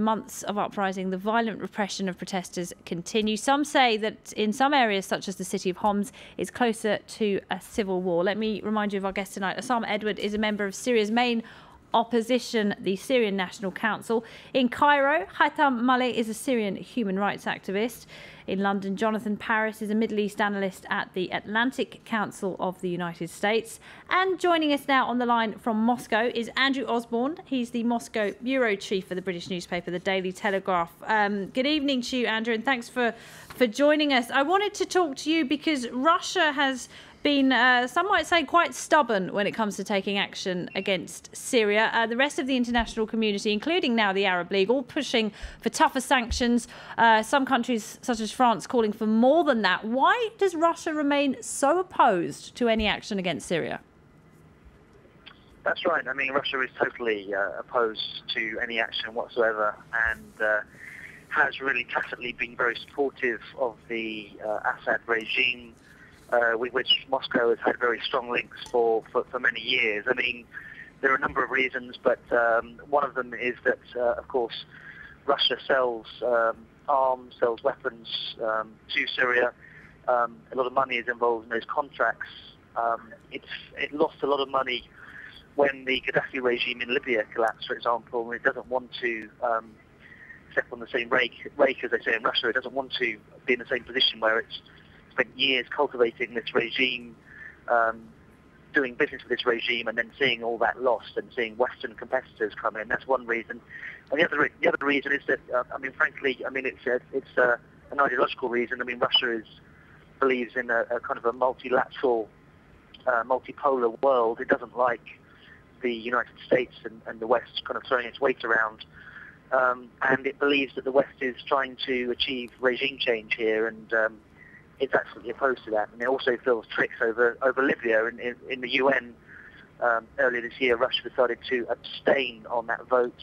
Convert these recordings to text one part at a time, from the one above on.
months of uprising, the violent repression of protesters continues. Some say that in some areas, such as the city of Homs, is closer to a civil war. Let me remind you of our guest tonight. Osama Edward is a member of Syria's main opposition, the Syrian National Council. In Cairo, Haitham Maleh is a Syrian human rights activist. In London, Jonathan Paris is a Middle East analyst at the Atlantic Council of the United States. And joining us now on the line from Moscow is Andrew Osborne. He's the Moscow bureau chief for the British newspaper, The Daily Telegraph. Good evening to you, Andrew, and thanks for joining us. I wanted to talk to you because Russia has been, some might say, quite stubborn when it comes to taking action against Syria. The rest of the international community, including now the Arab League, all pushing for tougher sanctions. Some countries, such as France, calling for more than that. Why does Russia remain so opposed to any action against Syria? That's right. I mean, Russia is totally opposed to any action whatsoever, and has really tacitly been very supportive of the Assad regime, with which Moscow has had very strong links for many years. I mean, there are a number of reasons, but one of them is that, of course, Russia sells arms, sells weapons to Syria. A lot of money is involved in those contracts. It lost a lot of money when the Gaddafi regime in Libya collapsed, for example, and it doesn't want to step on the same rake, as they say in Russia. It doesn't want to be in the same position where it's spent years cultivating this regime, doing business with this regime, and then seeing all that lost and seeing Western competitors come in. That's one reason. And the other reason is that, frankly, it's an ideological reason. I mean, Russia believes in a kind of a multilateral, multipolar world. It doesn't like the United States and the West kind of throwing its weight around. And it believes that the West is trying to achieve regime change here, and it's absolutely opposed to that. And it also feels tricks over Libya. In the UN earlier this year, Russia decided to abstain on that vote,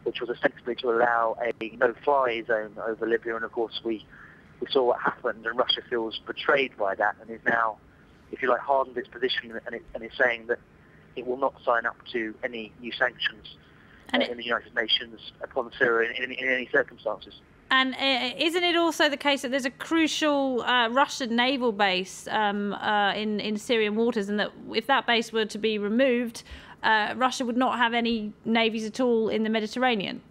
which was ostensibly to allow a no-fly zone over Libya. And of course, we saw what happened, and Russia feels betrayed by that, and is now, if you like, hardened its position, and is saying that it will not sign up to any new sanctions in the United Nations upon Syria in any circumstances. And isn't it also the case that there's a crucial Russian naval base in Syrian waters, and that if that base were to be removed, Russia would not have any navies at all in the Mediterranean?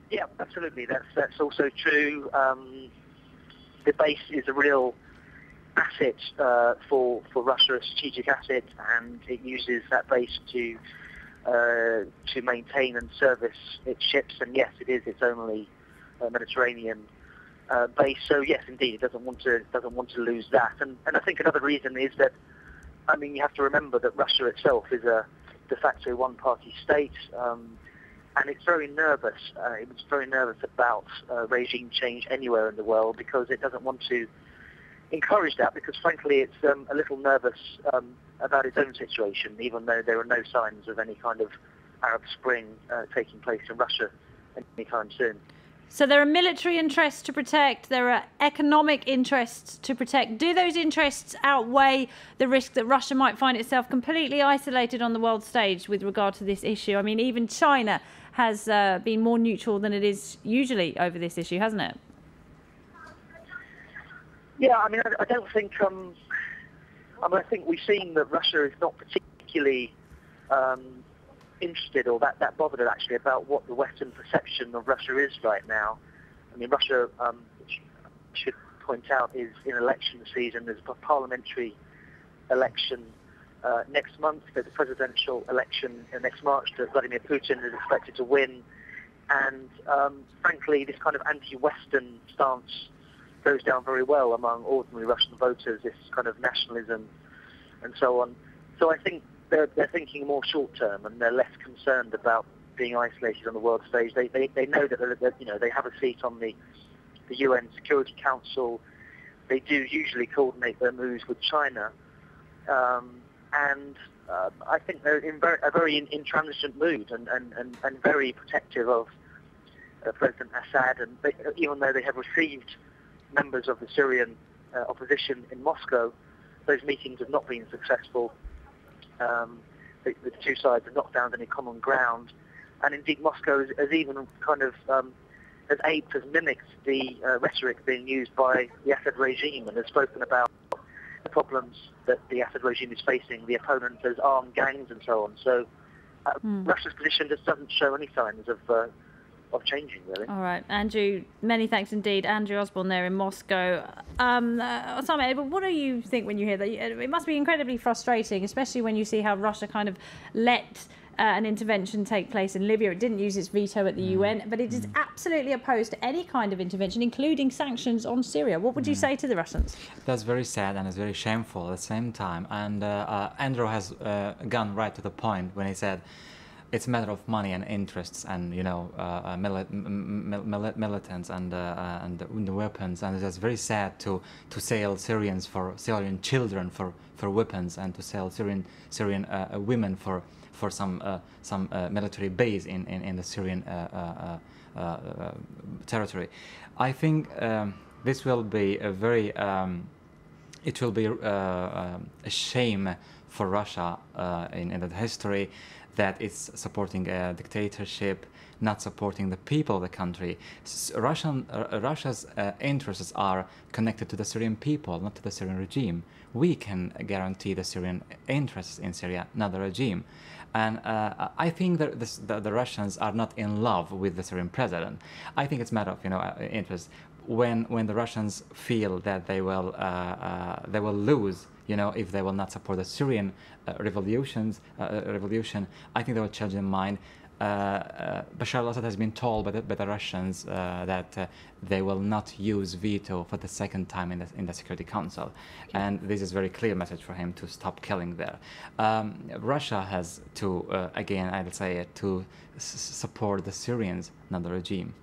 Yeah, absolutely. That's also true. The base is a real asset for Russia, a strategic asset, and it uses that base to maintain and service its ships. And yes, it is its only Mediterranean base. So yes, indeed, it doesn't want to lose that. And I think another reason is that, I mean, you have to remember that Russia itself is a de facto one-party state, and it's very nervous. It was very nervous about regime change anywhere in the world, because it doesn't want to encourage that, because frankly it's a little nervous about its own situation, even though there are no signs of any kind of Arab Spring taking place in Russia anytime soon. So there are military interests to protect, there are economic interests to protect. Do those interests outweigh the risk that Russia might find itself completely isolated on the world stage with regard to this issue? I mean, even China has been more neutral than it is usually over this issue, hasn't it? Yeah, I mean, I don't think. I think we've seen that Russia is not particularly interested or that bothered actually about what the Western perception of Russia is right now. I mean, Russia, which I should point out, is in election season. There's a parliamentary election next month. There's a presidential election next March that Vladimir Putin is expected to win. And frankly, this kind of anti-Western stance goes down very well among ordinary Russian voters, this kind of nationalism and so on. So I think they're thinking more short term, and they're less concerned about being isolated on the world stage. They know that they have a seat on the UN Security Council. They do usually coordinate their moves with China, and I think they're in a very intransigent mood and very protective of President Assad. And even though they have received members of the Syrian opposition in Moscow, those meetings have not been successful. The two sides have not found any common ground. and indeed Moscow has even kind of has aped, has mimicked the rhetoric being used by the Assad regime and has spoken about the problems that the Assad regime is facing, the opponents as armed gangs and so on. So Russia's position just doesn't show any signs of changing, really. All right, Andrew, many thanks indeed. Andrew Osborne there in Moscow. Osama, what do you think when you hear that? It must be incredibly frustrating, especially when you see how Russia kind of let an intervention take place in Libya. It didn't use its veto at the UN, but it is absolutely opposed to any kind of intervention, including sanctions on Syria. What would you say to the Russians? That's very sad and it's very shameful at the same time. And Andrew has gone right to the point when he said it's a matter of money and interests and, you know, militants and the weapons. And it's very sad to sell Syrian children for weapons and to sell Syrian women for some military base in the Syrian territory. I think this will be a very it will be a shame for Russia in the history that it's supporting a dictatorship, not supporting the people of the country. Russia's interests are connected to the Syrian people, not to the Syrian regime. We can guarantee the Syrian interests in Syria, not the regime. And I think that the Russians are not in love with the Syrian president. I think it's a matter of, you know, interest. When the Russians feel that they will lose, you know, if they will not support the Syrian revolution, I think they will change their mind. Bashar al-Assad has been told by the Russians that they will not use veto for the second time in the Security Council, and this is a very clear message for him to stop killing there. Russia has to, again, I would say, to support the Syrians, not the regime.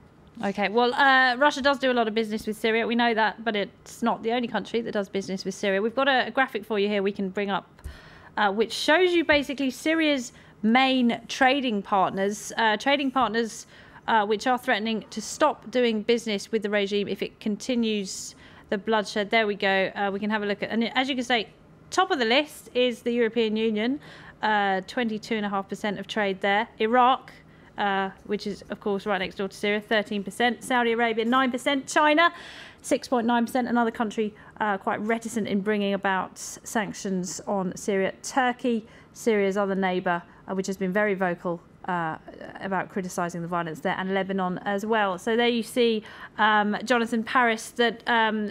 Okay, well, Russia does do a lot of business with Syria. We know that, but it's not the only country that does business with Syria. We've got a graphic for you here we can bring up, which shows you basically Syria's main trading partners, which are threatening to stop doing business with the regime if it continues the bloodshed. There we go. We can have a look at, and as you can see, top of the list is the European Union, 22.5% of trade there. Iraq, which is, of course, right next door to Syria, 13%. Saudi Arabia, 9%. China, 6.9%. Another country quite reticent in bringing about sanctions on Syria. Turkey, Syria's other neighbour, which has been very vocal about criticising the violence there, and Lebanon as well. So there you see, Jonathan Paris, that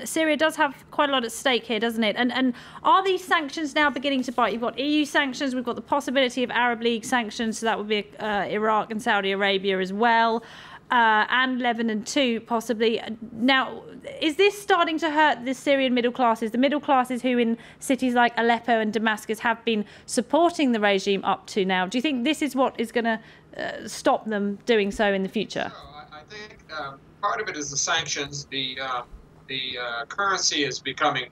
Syria does have quite a lot at stake here, doesn't it? And are these sanctions now beginning to bite? You've got EU sanctions, we've got the possibility of Arab League sanctions, so that would be Iraq and Saudi Arabia as well. And Lebanon too, possibly. Now, is this starting to hurt the Syrian middle classes, the middle classes who in cities like Aleppo and Damascus have been supporting the regime up to now? Do you think this is what is going to stop them doing so in the future? I think part of it is the sanctions. The currency is becoming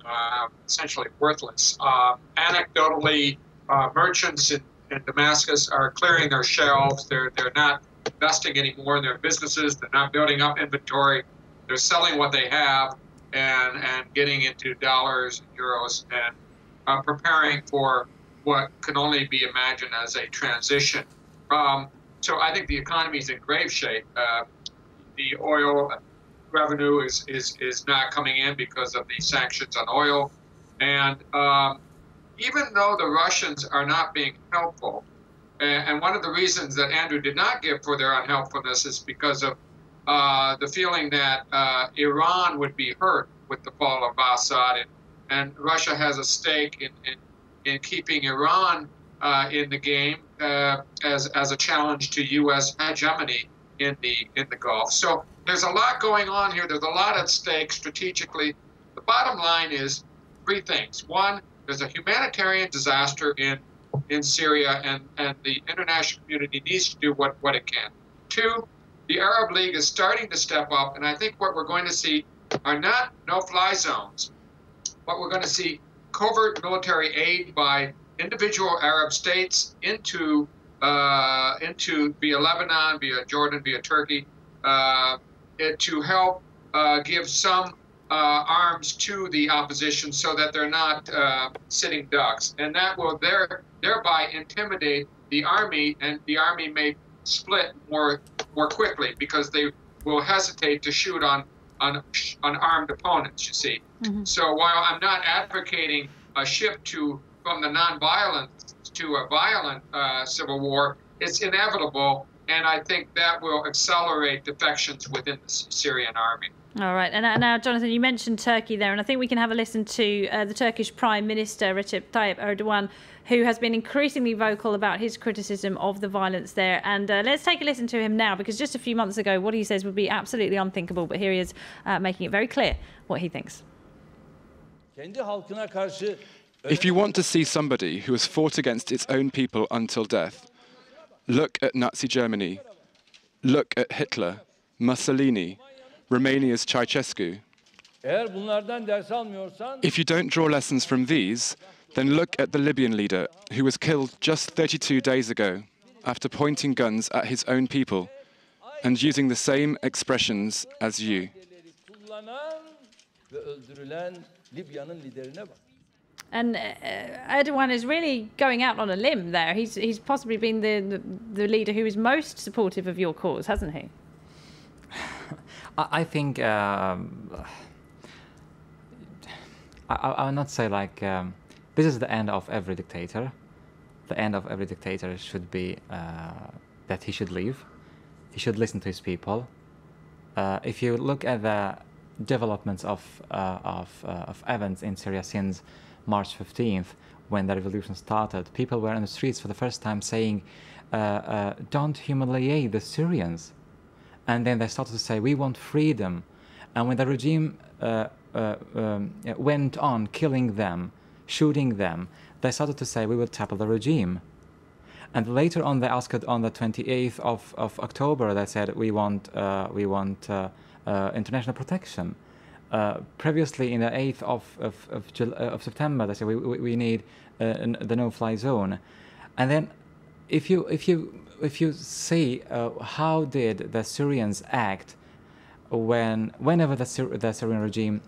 essentially worthless. Anecdotally, merchants in Damascus are clearing their shelves. They're not investing anymore in their businesses. They're not building up inventory. They're selling what they have and getting into dollars and euros and preparing for what can only be imagined as a transition. So I think the economy is in grave shape. The oil revenue is not coming in because of the sanctions on oil. And even though the Russians are not being helpful, and one of the reasons that Andrew did not give for their unhelpfulness is because of the feeling that Iran would be hurt with the fall of Assad, and Russia has a stake in keeping Iran in the game as a challenge to U.S. hegemony in the Gulf. So there's a lot going on here. There's a lot at stake strategically. The bottom line is three things. One, there's a humanitarian disaster in Syria, and the international community needs to do what it can. Two, the Arab League is starting to step up, and I think what we're going to see are not no-fly zones, but we're going to see covert military aid by individual Arab states into via Lebanon, via Jordan, via Turkey, to help give some arms to the opposition so that they're not sitting ducks, and that will thereby intimidate the army, and the army may split more quickly because they will hesitate to shoot on armed opponents, you see. Mm-hmm. So while I'm not advocating a shift from the non-violent to a violent civil war, it's inevitable, and I think that will accelerate defections within the Syrian army. All right. And now, Jonathan, you mentioned Turkey there, and I think we can have a listen to the Turkish Prime Minister, Recep Tayyip Erdogan, who has been increasingly vocal about his criticism of the violence there. And let's take a listen to him now, because just a few months ago, what he says would be absolutely unthinkable. But here he is making it very clear what he thinks. If you want to see somebody who has fought against its own people until death, look at Nazi Germany, look at Hitler, Mussolini, Romania's Ceausescu. If you don't draw lessons from these, then look at the Libyan leader who was killed just 32 days ago after pointing guns at his own people and using the same expressions as you. And Erdogan is really going out on a limb there. He's possibly been the leader who is most supportive of your cause, hasn't he? I think I'll not say like this is the end of every dictator. The end of every dictator should be that he should leave. He should listen to his people. If you look at the developments of events in Syria since March 15th, when the revolution started, people were in the streets for the first time saying, "Don't humiliate the Syrians." And then they started to say, "We want freedom." And when the regime went on killing them, shooting them, they started to say, "We will topple the regime." And later on, they asked on the 28th of October, they said, "We want international protection." Previously, in the 8th of September, they said, "We need the no-fly zone." And then, if you see how did the Syrians act whenever the Syrian regime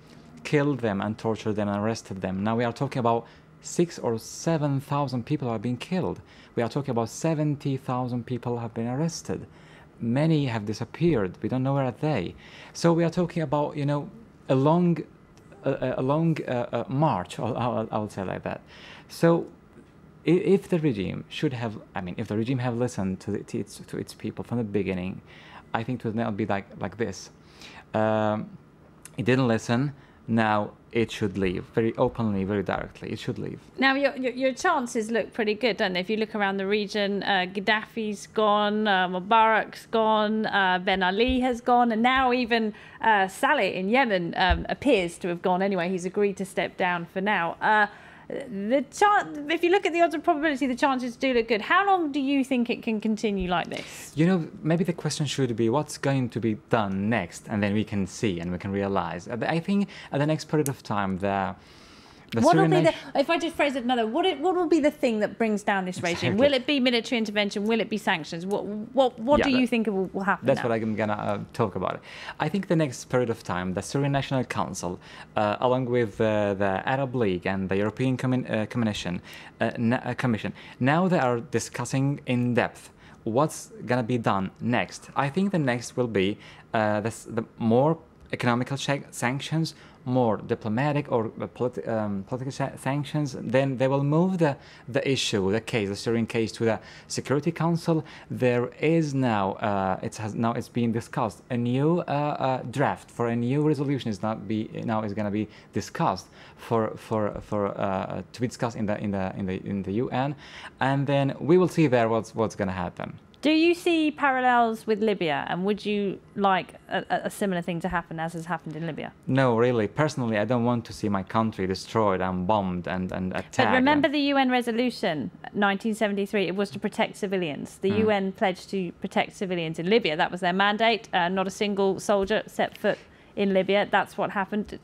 killed them and tortured them and arrested them. Now we are talking about 6,000 or 7,000 people have been killed. We are talking about 70,000 people have been arrested. Many have disappeared. We don't know where are they. So we are talking about, you know, a long march. I'll say like that. So if the regime should have, if the regime have listened to its people from the beginning, I think it would not be like this. It didn't listen. Now it should leave very openly, very directly. It should leave. Now your chances look pretty good, don't they? If you look around the region, Gaddafi's gone, Mubarak's gone, Ben Ali has gone, and now even Saleh in Yemen appears to have gone anyway. He's agreed to step down for now. If you look at the odds of probability, the chances do look good. How long do you think it can continue like this? You know, maybe the question should be what's going to be done next, and then we can see and we can realize. I think at the next period of time, what will be if I just phrase it another, what will be the thing that brings down this regime? Will it be military intervention? Will it be sanctions? What do you think will happen? That's what I'm gonna talk about. I think the next period of time, the Syrian National Council, along with the Arab League and the European Commission, now they are discussing in depth what's gonna be done next. I think the next will be the more economical sanctions, more diplomatic or political sanctions. Then they will move the issue, the Syrian case, to the Security Council. There is now it's being discussed. A new draft for a new resolution is going to be discussed to be discussed in the UN, and then we will see there what's going to happen. Do you see parallels with Libya, and would you like a similar thing to happen as has happened in Libya? No, really. Personally, I don't want to see my country destroyed and bombed and attacked. But remember the UN resolution, 1973, it was to protect civilians. The UN pledged to protect civilians in Libya. That was their mandate. Not a single soldier set foot in Libya. That's what happened.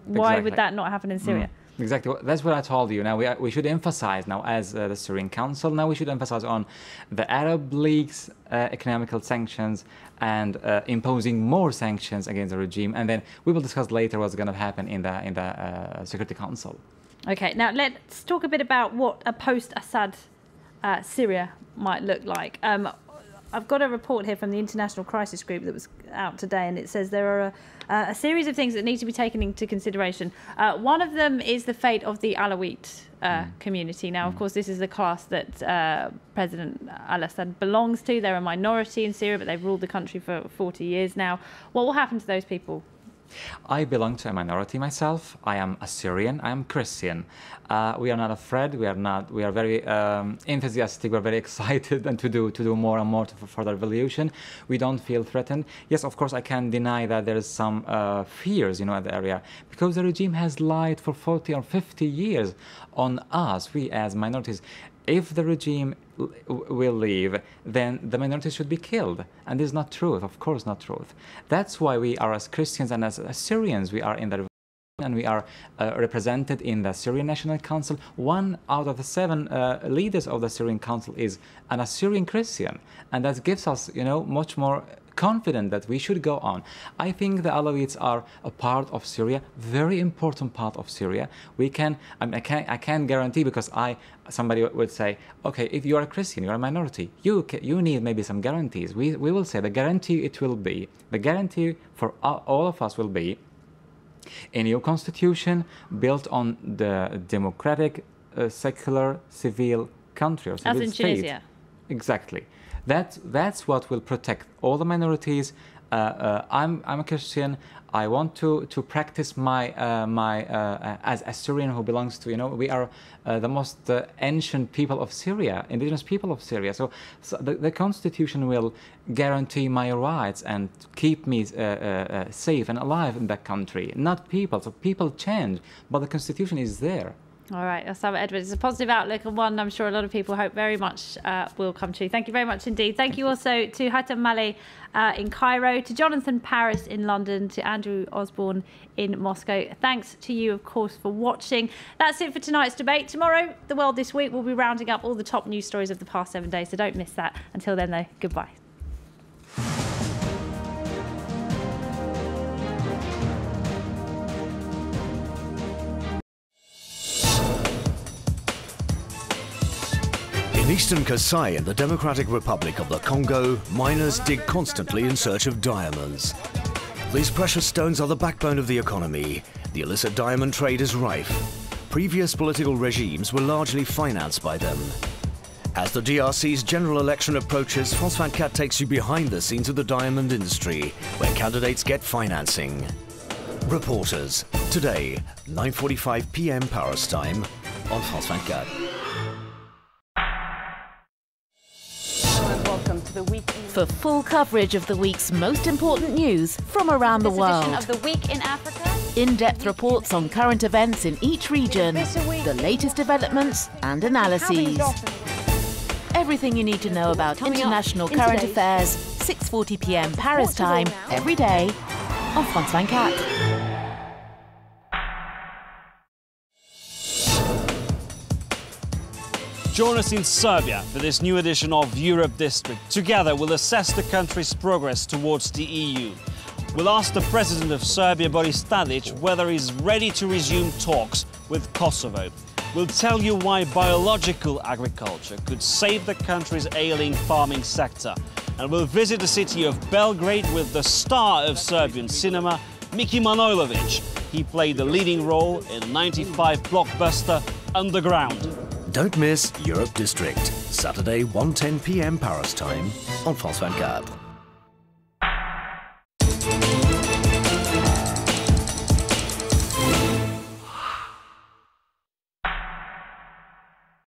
Why would that not happen in Syria? Exactly. That's what I told you. Now we should emphasize now as the Syrian Council. Now we should emphasize on the Arab League's economical sanctions and imposing more sanctions against the regime, and then we will discuss later what's going to happen in the Security Council. Okay. Now let's talk a bit about what a post-Assad Syria might look like. I've got a report here from the International Crisis Group that was out today, and it says there are a series of things that need to be taken into consideration. One of them is the fate of the Alawite community. Now, of course, this is the class that President al-Assad belongs to. They're a minority in Syria, but they've ruled the country for 40 years now. What will happen to those people? I belong to a minority myself. I am Assyrian. I am Christian. We are not afraid. We are very enthusiastic. We're very excited and to do more and more for the revolution. We don't feel threatened. Yes, of course, I can't deny that there is some fears, in the area, because the regime has lied for 40 or 50 years on us, we as minorities. If the regime will leave, then the minorities should be killed. And this is not truth, of course not truth. That's why we are, as Christians and as Assyrians, we are in the revolution, and we are represented in the Syrian National Council. 1 out of the 7 leaders of the Syrian Council is an Assyrian Christian. And that gives us, much more confident that we should go on. I think the Alawites are a part of Syria, very important part of Syria. I can't guarantee, because somebody would say, okay, if you are a Christian, you are a minority, you need maybe some guarantees. We will say the guarantee for all of us will be a new constitution built on the democratic, secular, civil country or civil state. As in Tunisia. Exactly. That's what will protect all the minorities. I'm a Christian. I want to practice my as a Syrian who belongs to, we are the most ancient people of Syria, indigenous people of Syria. So the constitution will guarantee my rights and keep me safe and alive in that country. Not people. So people change, but the constitution is there. All right, Osama Edwards, it's a positive outlook, and one I'm sure a lot of people hope very much will come true. Thank you very much indeed. Thank you also to Haitham Maleh in Cairo, to Jonathan Paris in London, to Andrew Osborne in Moscow. Thanks to you, of course, for watching. That's it for tonight's debate. Tomorrow, The World This Week, we'll be rounding up all the top news stories of the past 7 days, so don't miss that. Until then, though, goodbye. In eastern Kasai in the Democratic Republic of the Congo, miners dig constantly in search of diamonds. These precious stones are the backbone of the economy. The illicit diamond trade is rife. Previous political regimes were largely financed by them. As the DRC's general election approaches, France 24 takes you behind the scenes of the diamond industry, where candidates get financing. Reporters, today, 9:45 p.m. Paris time, on France 24. For full coverage of the week's most important news from around the world. This edition of The Week in Africa. In-depth reports on current events in each region, the latest developments and analyses. Everything you need to know about international current affairs, 6:40 p.m. Paris time, every day on France 24. Join us in Serbia for this new edition of Europe District. Together, we'll assess the country's progress towards the EU. We'll ask the President of Serbia, Boris Tadic, whether he's ready to resume talks with Kosovo. We'll tell you why biological agriculture could save the country's ailing farming sector. And we'll visit the city of Belgrade with the star of Serbian cinema, Miki Manojlovic. He played the leading role in the '95 blockbuster Underground. Don't miss Europe District, Saturday 1:10 p.m. Paris time on France 24.